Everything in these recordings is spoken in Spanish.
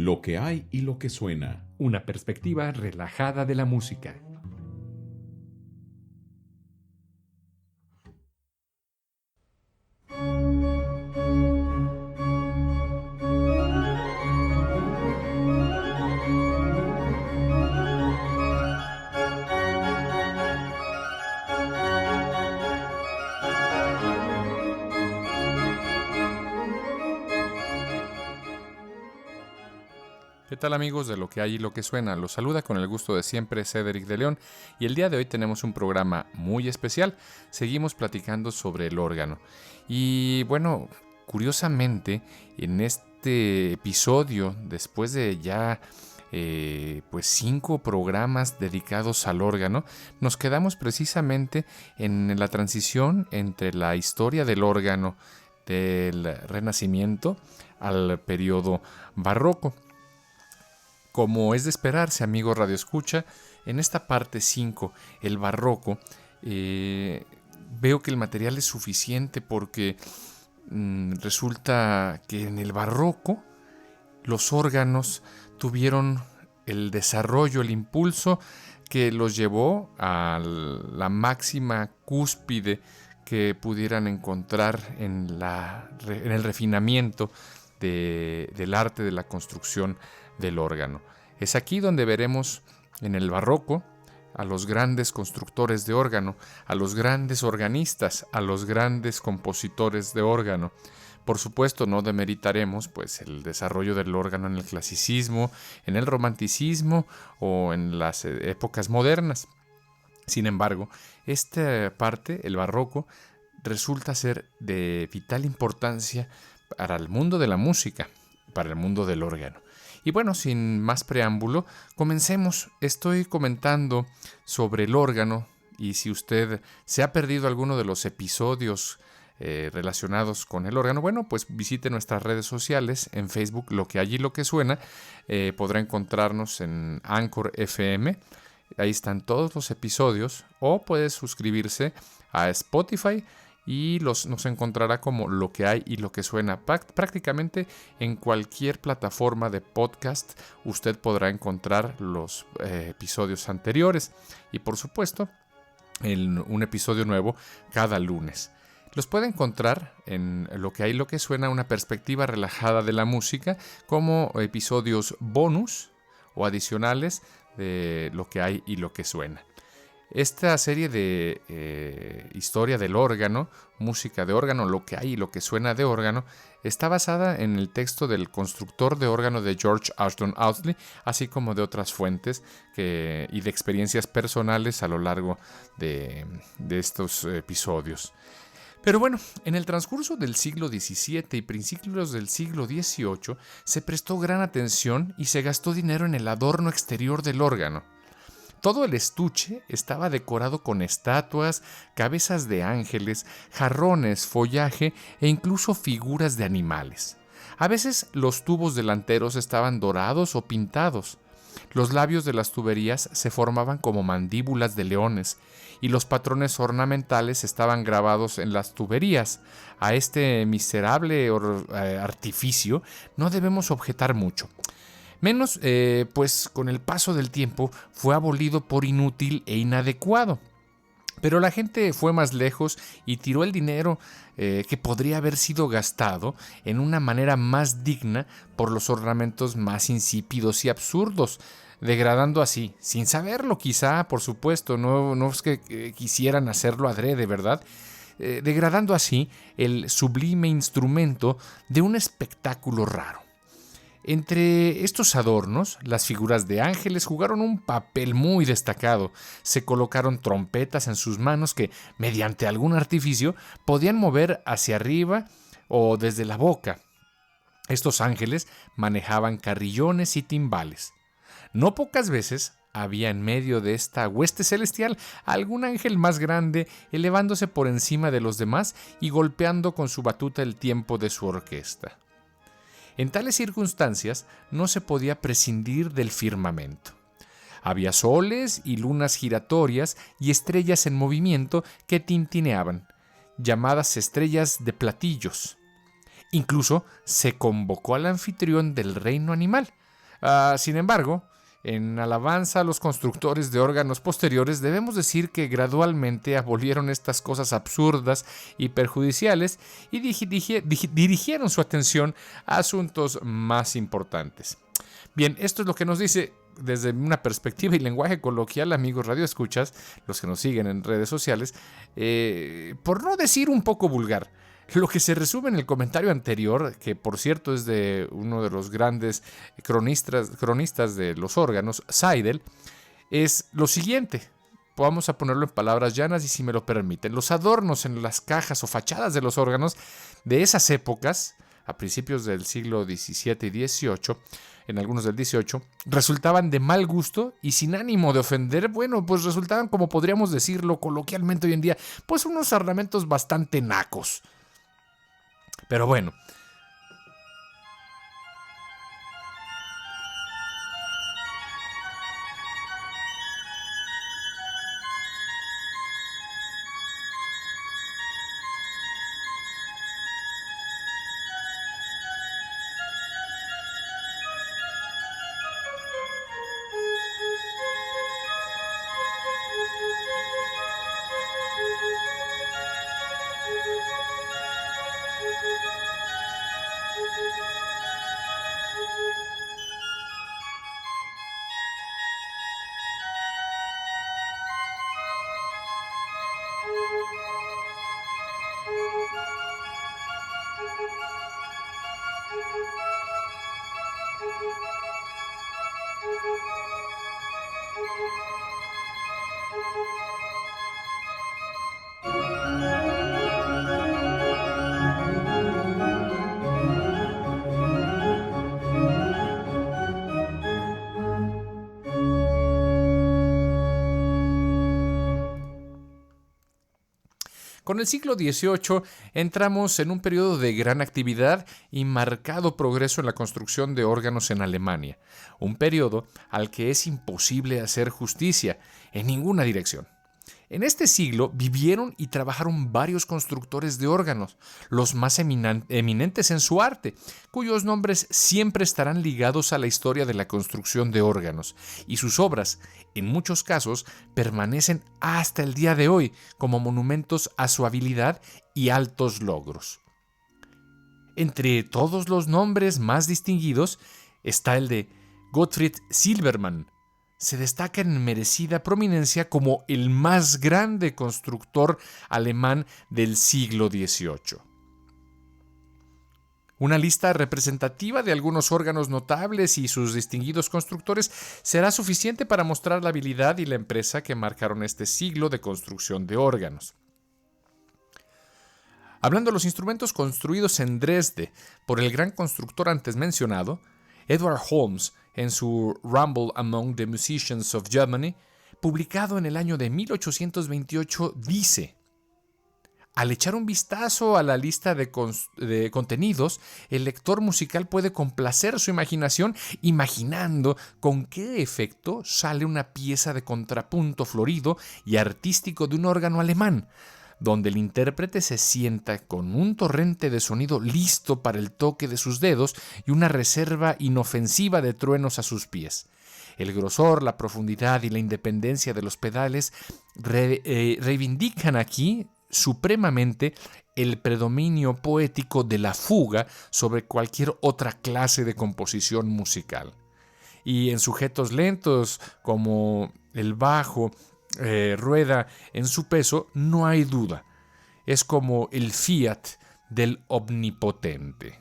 Lo que hay y lo que suena. Una perspectiva relajada de la música. ¿Qué tal amigos de Lo que hay y lo que suena? Los saluda con el gusto de siempre Cédric de León y el día de hoy tenemos un programa muy especial. Seguimos platicando sobre el órgano. Y bueno, curiosamente en este episodio, después de ya 5 programas dedicados al órgano, nos quedamos precisamente en la transición entre la historia del órgano del Renacimiento al periodo barroco. Como es de esperarse, amigo Radio Escucha, en esta parte 5, el barroco, veo que el material es suficiente porque resulta que en el barroco los órganos tuvieron el desarrollo, el impulso que los llevó a la máxima cúspide que pudieran encontrar en el refinamiento del arte de la construcción del órgano. Es aquí donde veremos en el barroco a los grandes constructores de órgano, a los grandes organistas, a los grandes compositores de órgano. Por supuesto, no demeritaremos pues el desarrollo del órgano en el clasicismo, en el romanticismo o en las épocas modernas. Sin embargo, esta parte, el barroco, resulta ser de vital importancia para el mundo de la música, para el mundo del órgano. Y bueno, sin más preámbulo, comencemos. Estoy comentando sobre el órgano y si usted se ha perdido alguno de los episodios relacionados con el órgano, bueno, pues visite nuestras redes sociales, en Facebook, Lo que hay y lo que suena. Podrá encontrarnos en Anchor FM, ahí están todos los episodios, o puede suscribirse a Spotify y nos encontrará como Lo que hay y lo que suena. Prácticamente en cualquier plataforma de podcast usted podrá encontrar los episodios anteriores y por supuesto un episodio nuevo cada lunes. Los puede encontrar en Lo que hay y lo que suena, una perspectiva relajada de la música, como episodios bonus o adicionales de Lo que hay y lo que suena. Esta serie de historia del órgano, música de órgano, lo que hay y lo que suena de órgano, está basada en el texto del constructor de órgano de George Ashton Ousley, así como de otras fuentes y de experiencias personales a lo largo de estos episodios. Pero bueno, en el transcurso del siglo XVII y principios del siglo XVIII se prestó gran atención y se gastó dinero en el adorno exterior del órgano. Todo el estuche estaba decorado con estatuas, cabezas de ángeles, jarrones, follaje e incluso figuras de animales. A veces los tubos delanteros estaban dorados o pintados. Los labios de las tuberías se formaban como mandíbulas de leones y los patrones ornamentales estaban grabados en las tuberías. A este miserable artificio no debemos objetar mucho. Menos, pues con el paso del tiempo fue abolido por inútil e inadecuado. Pero la gente fue más lejos y tiró el dinero que podría haber sido gastado en una manera más digna por los ornamentos más insípidos y absurdos, degradando así, sin saberlo quizá, por supuesto, no es que quisieran hacerlo adrede, ¿verdad? Degradando así el sublime instrumento de un espectáculo raro. Entre estos adornos, las figuras de ángeles jugaron un papel muy destacado. Se colocaron trompetas en sus manos que, mediante algún artificio, podían mover hacia arriba o desde la boca. Estos ángeles manejaban carrillones y timbales. No pocas veces había en medio de esta hueste celestial algún ángel más grande elevándose por encima de los demás y golpeando con su batuta el tiempo de su orquesta. En tales circunstancias no se podía prescindir del firmamento. Había soles y lunas giratorias y estrellas en movimiento que tintineaban, llamadas estrellas de platillos. Incluso se convocó al anfitrión del reino animal, Sin embargo, en alabanza a los constructores de órganos posteriores, debemos decir que gradualmente abolieron estas cosas absurdas y perjudiciales y dirigieron su atención a asuntos más importantes. Bien, esto es lo que nos dice desde una perspectiva y lenguaje coloquial, amigos radioescuchas, los que nos siguen en redes sociales, por no decir un poco vulgar. Lo que se resume en el comentario anterior, que por cierto es de uno de los grandes cronistas de los órganos, Seidel, es lo siguiente. Vamos a ponerlo en palabras llanas y si me lo permiten. Los adornos en las cajas o fachadas de los órganos de esas épocas, a principios del siglo XVII y XVIII, en algunos del XVIII, resultaban de mal gusto y sin ánimo de ofender. Bueno, pues resultaban, como podríamos decirlo coloquialmente hoy en día, pues unos ornamentos bastante nacos. Pero bueno. Con el siglo XVIII entramos en un periodo de gran actividad y marcado progreso en la construcción de órganos en Alemania, un periodo al que es imposible hacer justicia en ninguna dirección. En este siglo vivieron y trabajaron varios constructores de órganos, los más eminentes en su arte, cuyos nombres siempre estarán ligados a la historia de la construcción de órganos, y sus obras, en muchos casos, permanecen hasta el día de hoy como monumentos a su habilidad y altos logros. Entre todos los nombres más distinguidos está el de Gottfried Silbermann. Se destaca en merecida prominencia como el más grande constructor alemán del siglo XVIII. Una lista representativa de algunos órganos notables y sus distinguidos constructores será suficiente para mostrar la habilidad y la empresa que marcaron este siglo de construcción de órganos. Hablando de los instrumentos construidos en Dresde por el gran constructor antes mencionado, Edward Holmes, en su Rumble Among the Musicians of Germany, publicado en el año de 1828, dice: al echar un vistazo a la lista de contenidos, el lector musical puede complacer su imaginación imaginando con qué efecto sale una pieza de contrapunto florido y artístico de un órgano alemán, donde el intérprete se sienta con un torrente de sonido listo para el toque de sus dedos y una reserva inofensiva de truenos a sus pies. El grosor, la profundidad y la independencia de los pedales reivindican aquí supremamente el predominio poético de la fuga sobre cualquier otra clase de composición musical. Y en sujetos lentos como el bajo, rueda en su peso, no hay duda. Es como el fiat del omnipotente.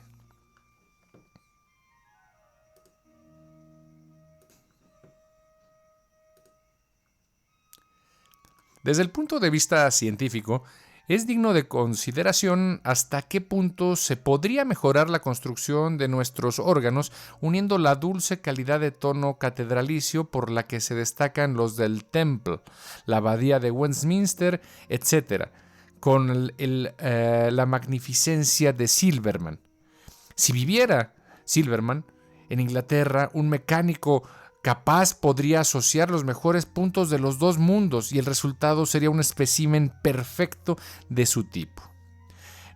Desde el punto de vista científico, es digno de consideración hasta qué punto se podría mejorar la construcción de nuestros órganos uniendo la dulce calidad de tono catedralicio por la que se destacan los del Temple, la Abadía de Westminster, etc., con la magnificencia de Silbermann. Si viviera Silbermann en Inglaterra, un mecánico capaz podría asociar los mejores puntos de los dos mundos y el resultado sería un espécimen perfecto de su tipo.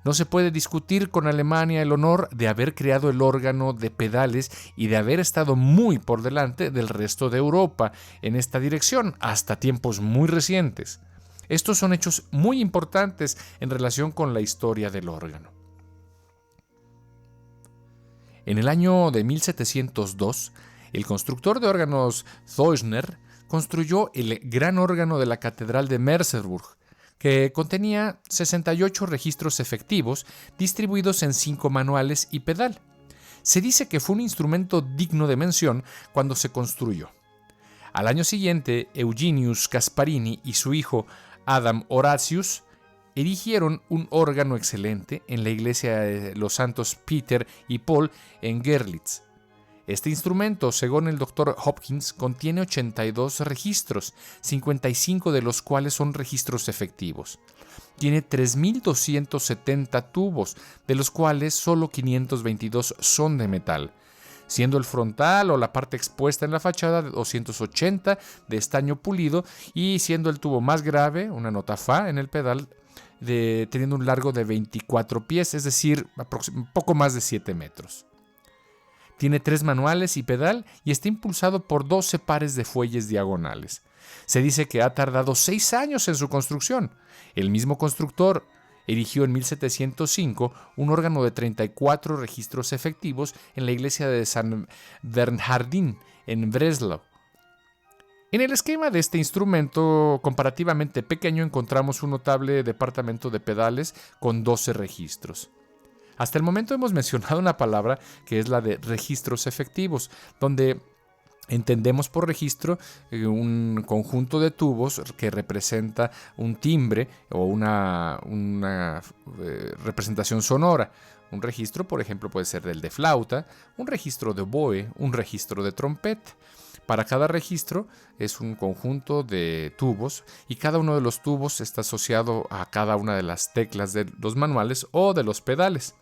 No se puede discutir con Alemania el honor de haber creado el órgano de pedales y de haber estado muy por delante del resto de Europa en esta dirección, hasta tiempos muy recientes. Estos son hechos muy importantes en relación con la historia del órgano. En el año de 1702, el constructor de órganos Zeuschner construyó el gran órgano de la Catedral de Merseburg, que contenía 68 registros efectivos distribuidos en 5 manuales y pedal. Se dice que fue un instrumento digno de mención cuando se construyó. Al año siguiente, Eugenius Gasparini y su hijo Adam Horatius erigieron un órgano excelente en la iglesia de los santos Peter y Paul en Görlitz. Este instrumento, según el Dr. Hopkins, contiene 82 registros, 55 de los cuales son registros efectivos. Tiene 3.270 tubos, de los cuales solo 522 son de metal, siendo el frontal o la parte expuesta en la fachada de 280 de estaño pulido y siendo el tubo más grave, una nota Fa en el pedal, teniendo un largo de 24 pies, es decir, un poco más de 7 metros. Tiene 3 manuales y pedal y está impulsado por 12 pares de fuelles diagonales. Se dice que ha tardado 6 años en su construcción. El mismo constructor erigió en 1705 un órgano de 34 registros efectivos en la iglesia de San Bernhardín, en Breslau. En el esquema de este instrumento comparativamente pequeño encontramos un notable departamento de pedales con 12 registros. Hasta el momento hemos mencionado una palabra que es la de registros efectivos, donde entendemos por registro un conjunto de tubos que representa un timbre o una representación sonora. Un registro, por ejemplo, puede ser del de flauta, un registro de oboe, un registro de trompeta. Para cada registro es un conjunto de tubos y cada uno de los tubos está asociado a cada una de las teclas de los manuales o de los pedales.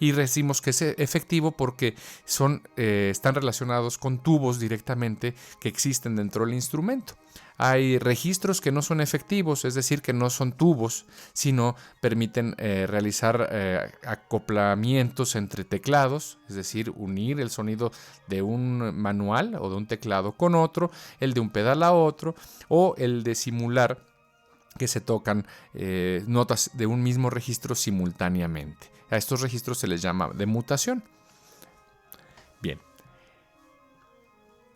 Y decimos que es efectivo porque están relacionados con tubos directamente que existen dentro del instrumento. Hay registros que no son efectivos, es decir, que no son tubos, sino permiten realizar acoplamientos entre teclados, es decir, unir el sonido de un manual o de un teclado con otro, el de un pedal a otro, o el de simular que se tocan notas de un mismo registro simultáneamente. A estos registros se les llama demutación. Bien.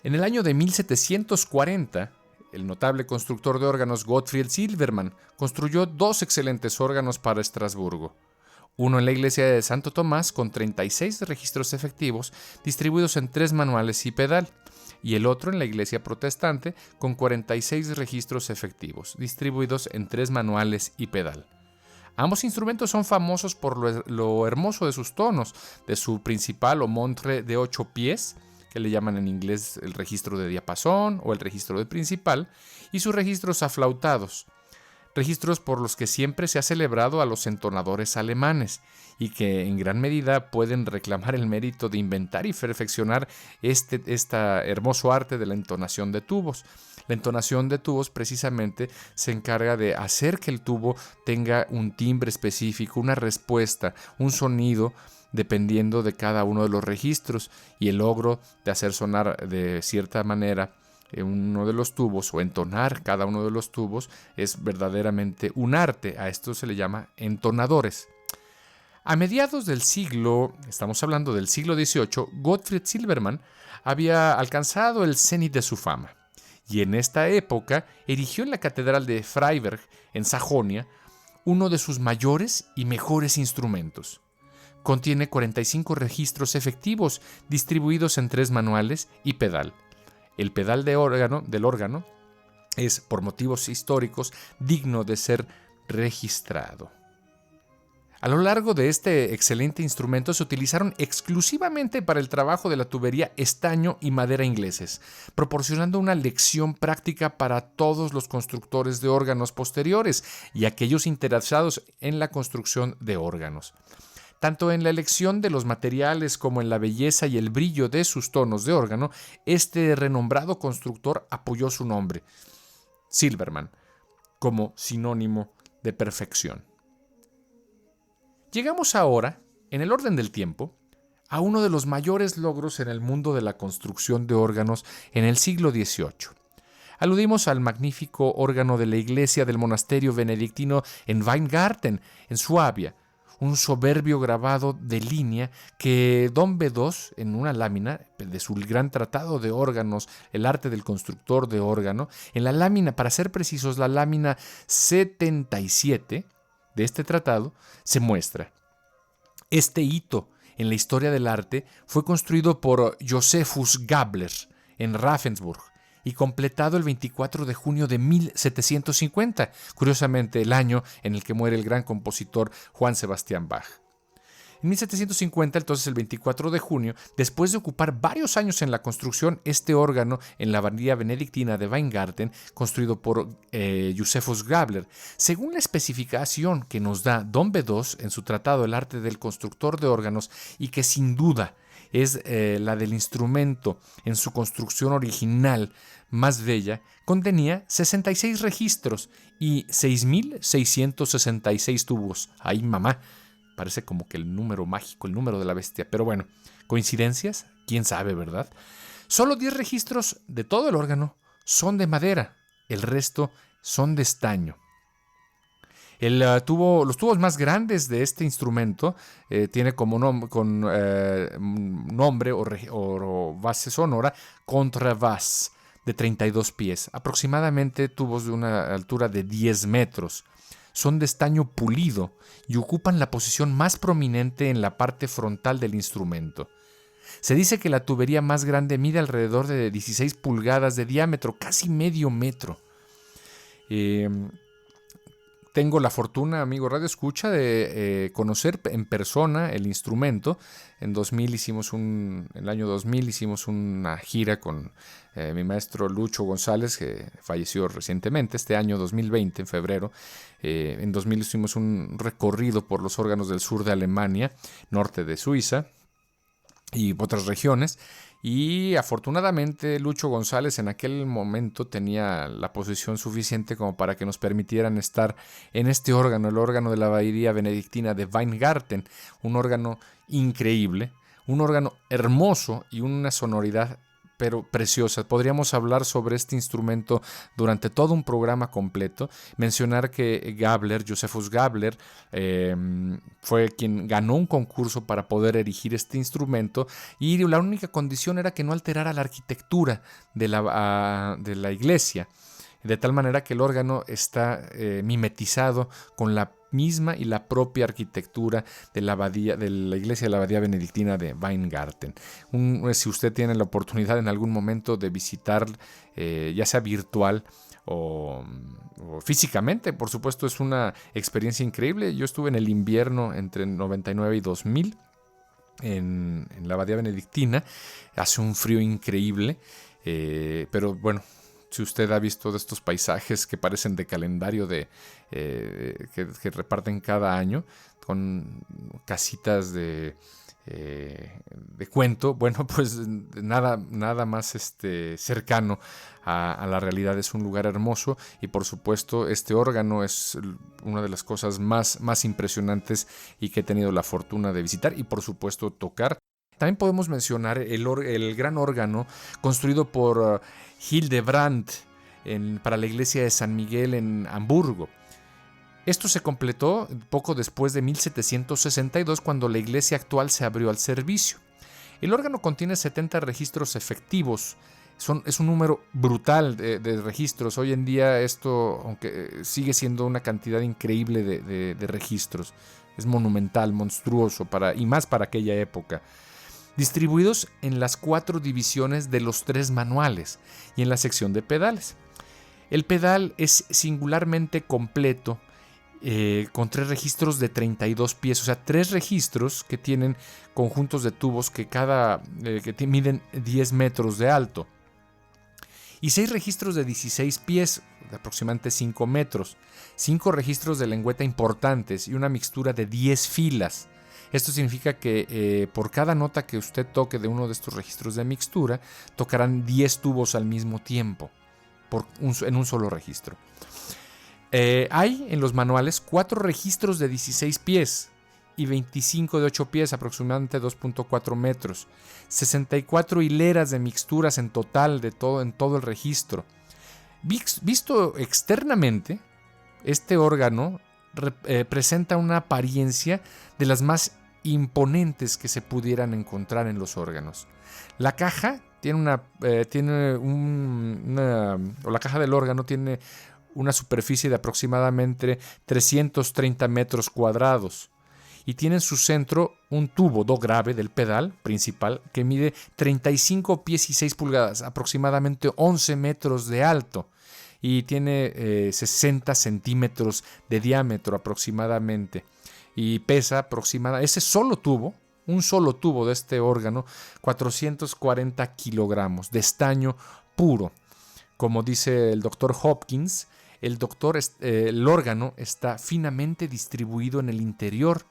En el año de 1740, el notable constructor de órganos Gottfried Silbermann construyó 2 excelentes órganos para Estrasburgo. Uno en la iglesia de Santo Tomás con 36 registros efectivos distribuidos en 3 manuales y pedal, y el otro en la iglesia protestante con 46 registros efectivos distribuidos en 3 manuales y pedal. Ambos instrumentos son famosos por lo hermoso de sus tonos, de su principal o montre de 8 pies, que le llaman en inglés el registro de diapasón o el registro de principal, y sus registros aflautados, registros por los que siempre se ha celebrado a los entonadores alemanes y que en gran medida pueden reclamar el mérito de inventar y perfeccionar este hermoso arte de la entonación de tubos. La entonación de tubos precisamente se encarga de hacer que el tubo tenga un timbre específico, una respuesta, un sonido dependiendo de cada uno de los registros, y el logro de hacer sonar de cierta manera uno de los tubos o entonar cada uno de los tubos es verdaderamente un arte. A esto se le llama entonadores. A mediados del siglo, estamos hablando del siglo XVIII, Gottfried Silbermann había alcanzado el cenit de su fama. Y en esta época erigió en la catedral de Freiberg, en Sajonia, uno de sus mayores y mejores instrumentos. Contiene 45 registros efectivos distribuidos en 3 manuales y pedal. El pedal del órgano es, por motivos históricos, digno de ser registrado. A lo largo de este excelente instrumento se utilizaron exclusivamente para el trabajo de la tubería estaño y madera ingleses, proporcionando una lección práctica para todos los constructores de órganos posteriores y aquellos interesados en la construcción de órganos. Tanto en la elección de los materiales como en la belleza y el brillo de sus tonos de órgano, este renombrado constructor apoyó su nombre, Silbermann, como sinónimo de perfección. Llegamos ahora, en el orden del tiempo, a uno de los mayores logros en el mundo de la construcción de órganos en el siglo XVIII. Aludimos al magnífico órgano de la iglesia del monasterio benedictino en Weingarten, en Suabia, un soberbio grabado de línea que Don Bedós, en una lámina de su gran tratado de órganos, el arte del constructor de órgano, en la lámina, para ser precisos, la lámina 77 de este tratado, se muestra. Este hito en la historia del arte fue construido por Josephus Gabler en Ravensburg y completado el 24 de junio de 1750, curiosamente el año en el que muere el gran compositor Juan Sebastián Bach. En 1750, entonces el 24 de junio, después de ocupar varios años en la construcción, este órgano en la abadía benedictina de Weingarten, construido por Josephus Gabler, según la especificación que nos da Don Bedós en su tratado El arte del constructor de órganos, y que sin duda es la del instrumento en su construcción original más bella, contenía 66 registros y 6.666 tubos. ¡Ay, mamá! Parece como que el número mágico, el número de la bestia. Pero bueno, ¿coincidencias? ¿Quién sabe, verdad? Solo 10 registros de todo el órgano son de madera. El resto son de estaño. Los tubos más grandes de este instrumento tiene como nombre o base sonora contrabass de 32 pies, aproximadamente tubos de una altura de 10 metros. Son de estaño pulido y ocupan la posición más prominente en la parte frontal del instrumento. Se dice que la tubería más grande mide alrededor de 16 pulgadas de diámetro, casi medio metro. Tengo la fortuna, amigo Radio Escucha, de conocer en persona el instrumento. En el año 2000 hicimos una gira con mi maestro Lucho González, que falleció recientemente, este año 2020, en febrero. En 2000 hicimos un recorrido por los órganos del sur de Alemania, norte de Suiza y otras regiones. Y afortunadamente Lucho González en aquel momento tenía la posición suficiente como para que nos permitieran estar en este órgano, el órgano de la abadía benedictina de Weingarten, un órgano increíble, un órgano hermoso y una sonoridad pero preciosa. Podríamos hablar sobre este instrumento durante todo un programa completo. Mencionar que Josephus Gabler, fue quien ganó un concurso para poder erigir este instrumento, y la única condición era que no alterara la arquitectura de la iglesia, de tal manera que el órgano está mimetizado con la misma y la propia arquitectura de la iglesia de la abadía benedictina de Weingarten. Si usted tiene la oportunidad en algún momento de visitar, ya sea virtual o físicamente, por supuesto, es una experiencia increíble. Yo estuve en el invierno entre 99 y 2000 en la abadía benedictina. Hace un frío increíble, pero bueno, si usted ha visto de estos paisajes que parecen de calendario que reparten cada año, con casitas de cuento, bueno, pues nada más cercano a la realidad. Es un lugar hermoso y por supuesto este órgano es una de las cosas más impresionantes y que he tenido la fortuna de visitar y por supuesto tocar. También podemos mencionar el gran órgano construido por Hildebrandt para la iglesia de San Miguel en Hamburgo. Esto se completó poco después de 1762, cuando la iglesia actual se abrió al servicio. El órgano contiene 70 registros efectivos. Es un número brutal de registros. Hoy en día esto, aunque sigue siendo una cantidad increíble de registros, es monumental, monstruoso, y más para aquella época. Distribuidos en las 4 divisiones de los 3 manuales y en la sección de pedales. El pedal es singularmente completo, con 3 registros de 32 pies, o sea, 3 registros que tienen conjuntos de tubos que miden 10 metros de alto, y 6 registros de 16 pies, de aproximadamente 5 metros, 5 registros de lengüeta importantes y una mixtura de 10 filas. Esto significa que por cada nota que usted toque de uno de estos registros de mixtura, tocarán 10 tubos al mismo tiempo, en un solo registro. Hay en los manuales 4 registros de 16 pies, y 25 de 8 pies, aproximadamente 2.4 metros. 64 hileras de mixturas en total en todo el registro. Visto externamente, este órgano presenta una apariencia de las más imponentes que se pudieran encontrar en los órganos. La caja la caja del órgano tiene una superficie de aproximadamente 330 metros cuadrados y tiene en su centro un tubo do grave del pedal principal que mide 35 pies y 6 pulgadas, aproximadamente 11 metros de alto, y tiene 60 centímetros de diámetro aproximadamente, y pesa aproximadamente, un solo tubo de este órgano, 440 kilogramos de estaño puro. Como dice el doctor Hopkins, el órgano está finamente distribuido en el interior,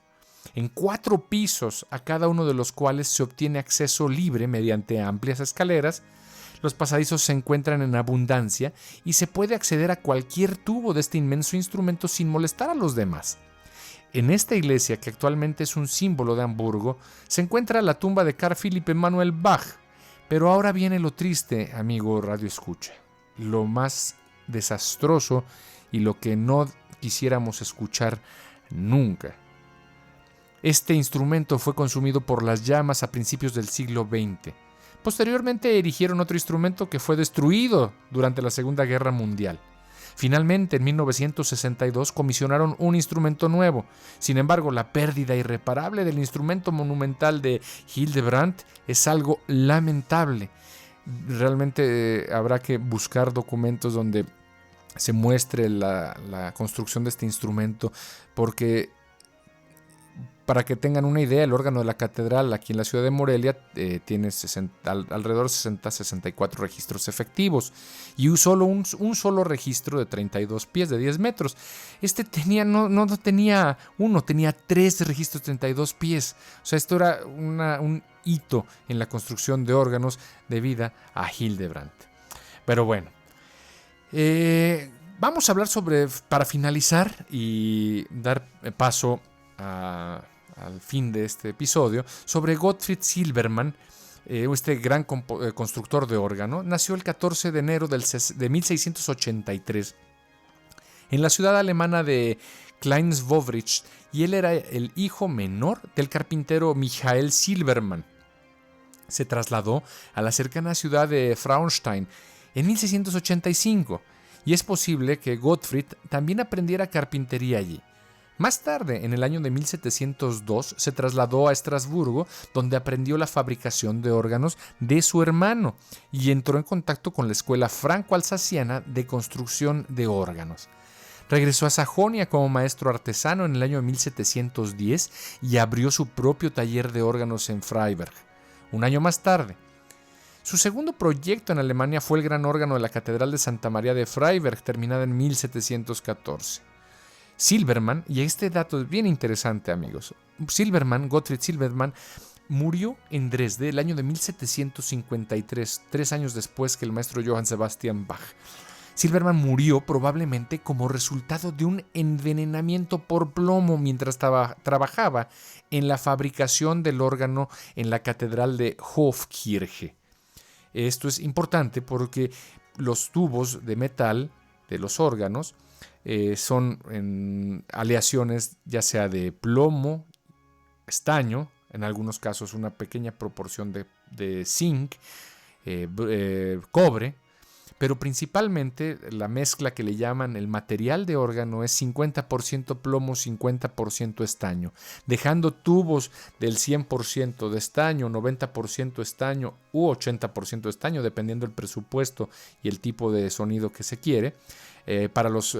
en 4 pisos, a cada uno de los cuales se obtiene acceso libre mediante amplias escaleras. Los pasadizos se encuentran en abundancia y se puede acceder a cualquier tubo de este inmenso instrumento sin molestar a los demás. En esta iglesia, que actualmente es un símbolo de Hamburgo, se encuentra la tumba de Carl Philipp Emanuel Bach. Pero ahora viene lo triste, amigo Radio Escucha, lo más desastroso y lo que no quisiéramos escuchar nunca. Este instrumento fue consumido por las llamas a principios del siglo XX. Posteriormente erigieron otro instrumento que fue destruido durante la Segunda Guerra Mundial. Finalmente, en 1962, comisionaron un instrumento nuevo. Sin embargo, la pérdida irreparable del instrumento monumental de Hildebrandt es algo lamentable. Realmente habrá que buscar documentos donde se muestre la construcción de este instrumento, porque para que tengan una idea, el órgano de la catedral aquí en la ciudad de Morelia tiene alrededor de 60-64 registros efectivos y un solo registro de 32 pies, de 10 metros. Este no tenía uno, tenía 3 registros de 32 pies. O sea, esto era un hito en la construcción de órganos debida a Hildebrandt. Pero bueno, vamos a hablar para finalizar y dar paso al fin de este episodio, sobre Gottfried Silbermann, este gran constructor de órgano. Nació el 14 de enero de 1683 en la ciudad alemana de Kleinwöhrich, y él era el hijo menor del carpintero Michael Silbermann. Se trasladó a la cercana ciudad de Frauenstein en 1685, y es posible que Gottfried también aprendiera carpintería allí. Más tarde, en el año de 1702, se trasladó a Estrasburgo, donde aprendió la fabricación de órganos de su hermano y entró en contacto con la escuela franco-alsaciana de construcción de órganos. Regresó a Sajonia como maestro artesano en el año de 1710 y abrió su propio taller de órganos en Freiberg. Un año más tarde, su segundo proyecto en Alemania fue el gran órgano de la Catedral de Santa María de Freiberg, terminada en 1714. Silbermann, y este dato es bien interesante, amigos, Gottfried Silbermann, murió en Dresde el año de 1753, 3 años después que el maestro Johann Sebastian Bach. Silbermann murió probablemente como resultado de un envenenamiento por plomo mientras trabajaba en la fabricación del órgano en la catedral de Hofkirche. Esto es importante porque los tubos de metal de los órganos son en aleaciones ya sea de plomo, estaño, en algunos casos una pequeña proporción de zinc, cobre, pero principalmente la mezcla que le llaman el material de órgano es 50% plomo, 50% estaño, dejando tubos del 100% de estaño, 90% estaño u 80% estaño, dependiendo del presupuesto y el tipo de sonido que se quiere, para los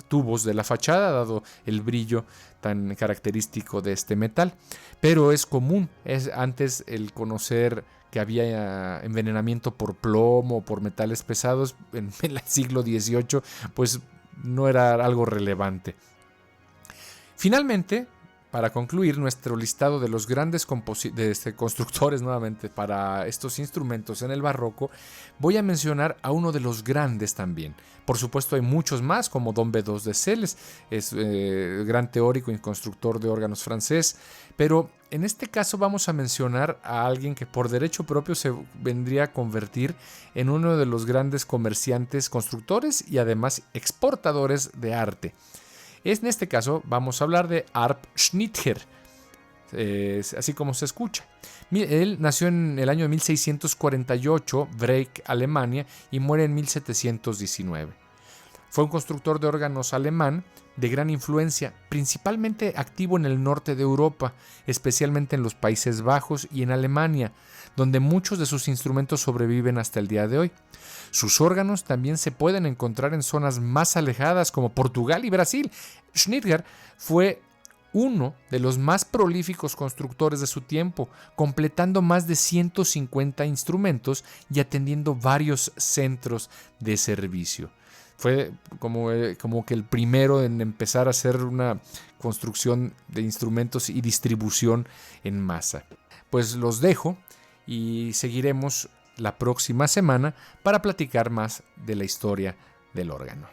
tubos de la fachada, dado el brillo tan característico de este metal. Pero es común, antes el conocer que había envenenamiento por plomo o por metales pesados en el siglo XVIII, pues no era algo relevante. Finalmente, para concluir nuestro listado de los grandes constructores nuevamente para estos instrumentos en el barroco, voy a mencionar a uno de los grandes también. Por supuesto hay muchos más, como Don Bedós de Celles, es gran teórico y constructor de órganos francés, pero en este caso vamos a mencionar a alguien que por derecho propio se vendría a convertir en uno de los grandes comerciantes, constructores y además exportadores de arte. En este caso vamos a hablar de Arp Schnitger, así como se escucha. Él nació en el año de 1648, Breik, Alemania, y muere en 1719. Fue un constructor de órganos alemán de gran influencia, principalmente activo en el norte de Europa, especialmente en los Países Bajos y en Alemania, donde muchos de sus instrumentos sobreviven hasta el día de hoy. Sus órganos también se pueden encontrar en zonas más alejadas como Portugal y Brasil. Schnitger fue uno de los más prolíficos constructores de su tiempo, completando más de 150 instrumentos y atendiendo varios centros de servicio. Fue como que el primero en empezar a hacer una construcción de instrumentos y distribución en masa. Pues los dejo y seguiremos la próxima semana para platicar más de la historia del órgano.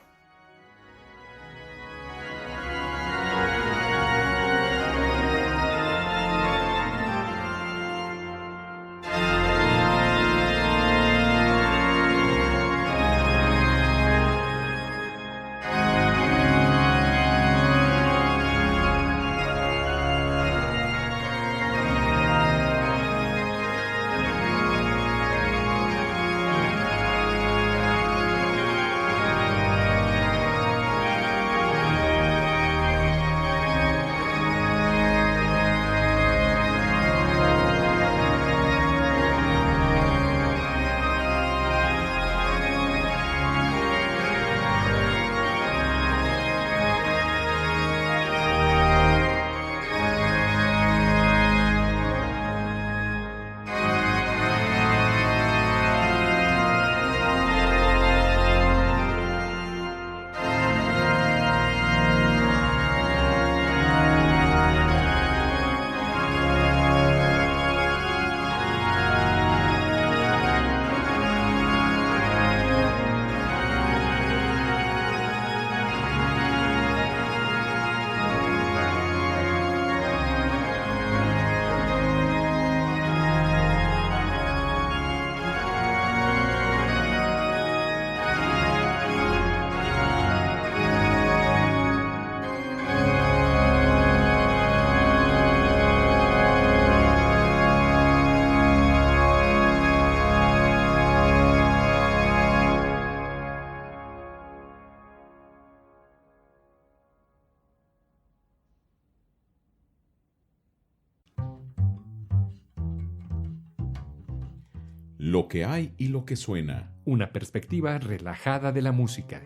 Lo que hay y lo que suena. Una perspectiva relajada de la música.